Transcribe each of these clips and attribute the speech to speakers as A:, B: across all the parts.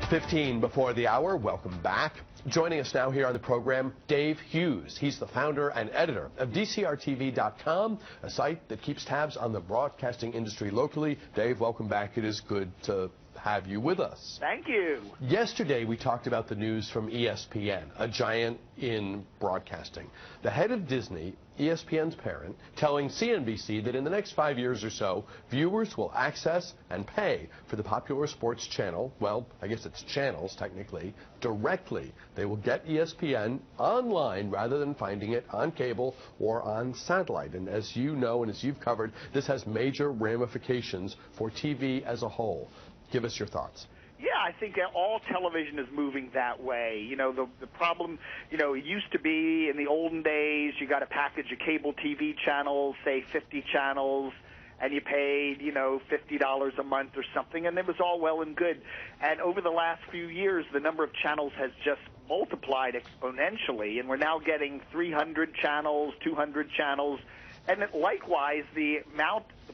A: 15 before the hour. Welcome back. Joining us now here on the program, Dave Hughes. He's the founder and editor of DCRTV.com, a site that keeps tabs on the broadcasting industry locally. Dave, welcome back. It is good to have you with us.
B: Thank you.
A: Yesterday, we talked about the news from ESPN, a giant in broadcasting. The head of Disney, ESPN's parent, telling CNBC that in the next 5 years or so, viewers will access and pay for the popular sports channel, well, I guess it's channels technically, directly. They will get ESPN online rather than finding it on cable or on satellite. And as you know and as you've covered, this has major ramifications for TV as a whole. Give us your thoughts.
B: Yeah, I think all television is moving that way. You know, the problem, you know, it used to be in the olden days, you got a package of cable TV channels, say 50 channels, and you paid, you know, $50 a month or something, and it was all well and good. And over the last few years, the number of channels has just multiplied exponentially, and we're now getting 300 channels, 200 channels, and likewise, the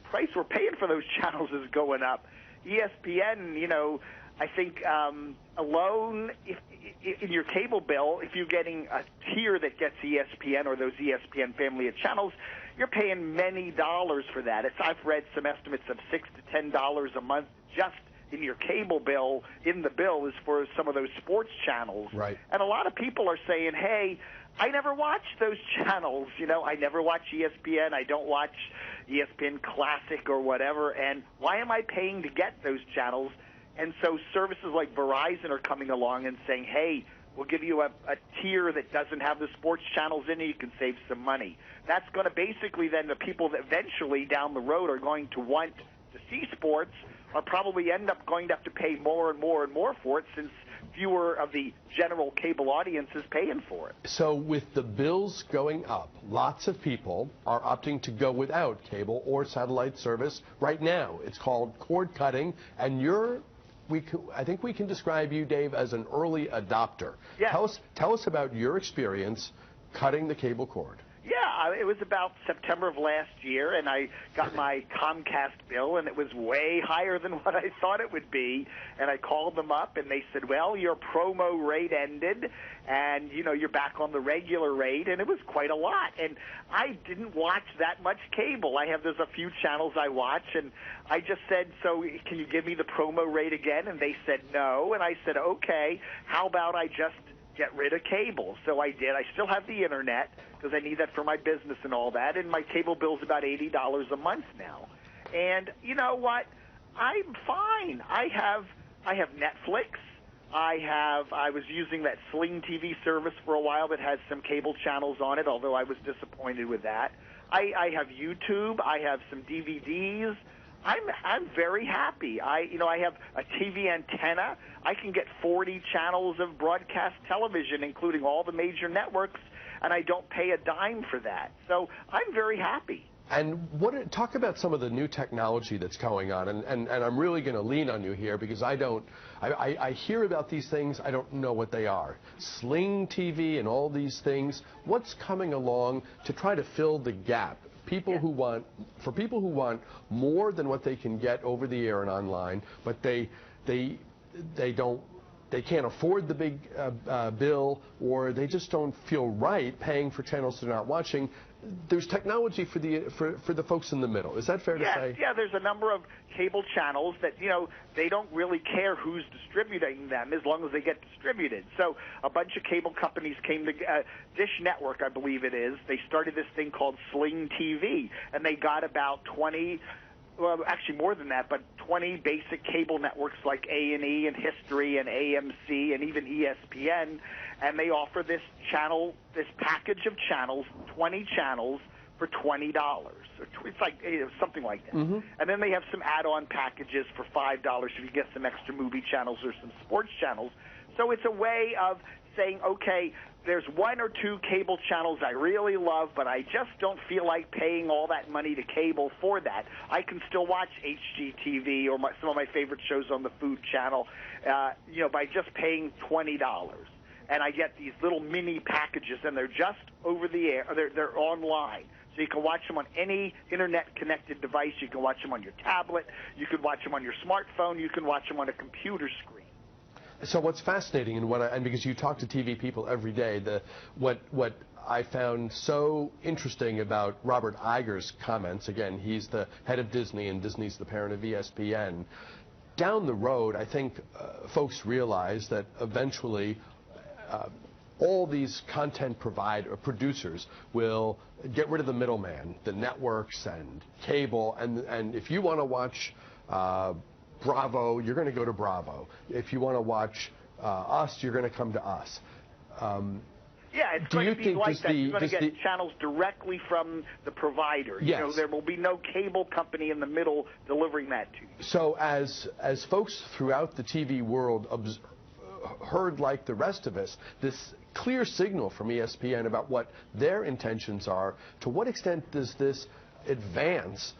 B: price we're paying for those channels is going up. ESPN, you know, I think alone, if in your cable bill, if you're getting a tier that gets ESPN or those ESPN family of channels, you're paying many dollars for that. I've read some estimates of $6 to $10 a month just in your cable bill, in the bill, is for some of those sports channels.
A: Right.
B: And a lot of people are saying, hey, I never watch those channels. You know, I never watch ESPN. I don't watch ESPN Classic or whatever. And why am I paying to get those channels? And so services like Verizon are coming along and saying, hey, we'll give you a tier that doesn't have the sports channels in it. You can save some money. That's going to basically then the people that eventually down the road are going to want to see sports are probably end up going to have to pay more and more and more for it, since fewer of the general cable audience is paying for it.
A: So with the bills going up, lots of people are opting to go without cable or satellite service right now. It's called cord cutting, and I think we can describe you, Dave, as an early adopter.
B: Yes.
A: Tell us about your experience cutting the cable cord.
B: Yeah, it was about September of last year, and I got my Comcast bill, and it was way higher than what I thought it would be. And I called them up, and they said, well, your promo rate ended, and, you know, you're back on the regular rate, and it was quite a lot. And I didn't watch that much cable. There's a few channels I watch, and I just said, so can you give me the promo rate again? And they said no, and I said, okay, how about I just get rid of cable? So I did. I still have the internet because I need that for my business and all that, and my cable bill's about $80 a month now. And you know what? I'm fine. I have Netflix. I was using that Sling TV service for a while that has some cable channels on it, although I was disappointed with that. I have YouTube. I have some DVDs. I'm very happy. I have a TV antenna. I can get 40 channels of broadcast television, including all the major networks, and I don't pay a dime for that. So I'm very happy.
A: And talk about some of the new technology that's going on, and I'm really going to lean on you here because I hear about these things, I don't know what they are. Sling TV and all these things, what's coming along to try to fill the gap? People who want more than what they can get over the air and online, but they can't afford the big bill, or they just don't feel right paying for channels they're not watching. There's technology for the folks in the middle. Is that fair to say?
B: Yeah, there's a number of cable channels that, you know, they don't really care who's distributing them as long as they get distributed. So a bunch of cable companies came to Dish Network, I believe it is. They started this thing called Sling TV, and they got about 20, well, actually more than that, but 20 basic cable networks like A&E and History and AMC and even ESPN, and they offer this package of channels, 20 channels, for $20. It's like something like that. Mm-hmm. And then they have some add-on packages for $5 if you get some extra movie channels or some sports channels. So it's a way of saying, okay, there's one or two cable channels I really love, but I just don't feel like paying all that money to cable for that. I can still watch HGTV or some of my favorite shows on the Food Channel, by just paying $20. And I get these little mini packages, and they're just over the air. They're online. So you can watch them on any internet-connected device. You can watch them on your tablet. You can watch them on your smartphone. You can watch them on a computer screen.
A: So what's fascinating, and because you talk to TV people every day, what I found so interesting about Robert Iger's comments, again, he's the head of Disney, and Disney's the parent of ESPN. Down the road, I think folks realize that eventually all these content producers will get rid of the middleman, the networks and cable, and if you want to watch Bravo, you're going to go to Bravo. If you want to watch us, you're going to come to us.
B: Yeah, it's going to be like that. You're going to get channels directly from the provider.
A: Yes.
B: You know, there will be no cable company in the middle delivering that to you.
A: So as folks throughout the TV world heard, like the rest of us, this clear signal from ESPN about what their intentions are, to what extent does this advance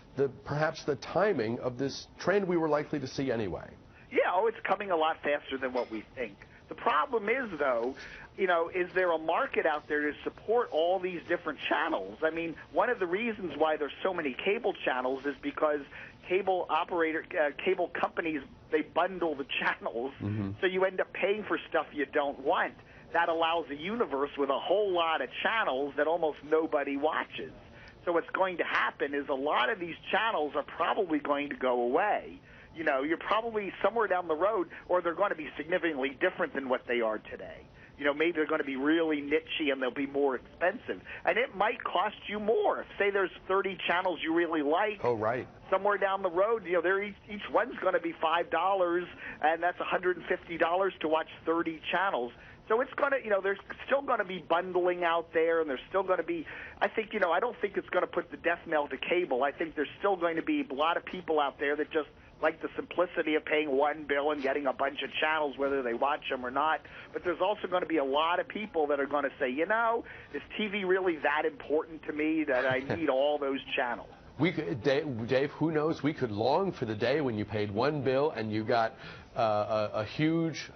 A: perhaps the timing of this trend we were likely to see anyway?
B: Yeah, it's coming a lot faster than what we think. The problem is, though, you know, is there a market out there to support all these different channels? I mean, one of the reasons why there's so many cable channels is because cable companies, they bundle the channels, so you end up paying for stuff you don't want. That allows a universe with a whole lot of channels that almost nobody watches. So what's going to happen is a lot of these channels are probably going to go away. You know, you're probably somewhere down the road, or they're going to be significantly different than what they are today. You know, maybe they're going to be really niche-y and they'll be more expensive. And it might cost you more. Say there's 30 channels you really like.
A: Oh, right.
B: Somewhere down the road, you know, each one's going to be $5, and that's $150 to watch 30 channels. So it's going to, you know, there's still going to be bundling out there, and there's still going to be, I think, you know, I don't think it's going to put the death knell to cable. I think there's still going to be a lot of people out there that just like the simplicity of paying one bill and getting a bunch of channels, whether they watch them or not. But there's also going to be a lot of people that are going to say, you know, is TV really that important to me that I need all those channels?
A: We could, Dave, who knows? We could long for the day when you paid one bill and you got a huge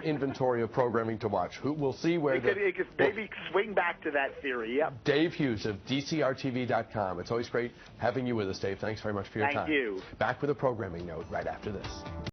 A: inventory of programming to watch. We'll see where
B: it could maybe swing back to that theory. Yep.
A: Dave Hughes of DCRTV.com. It's always great having you with us, Dave. Thanks very much for your time.
B: Thank you.
A: Back with a programming note right after this.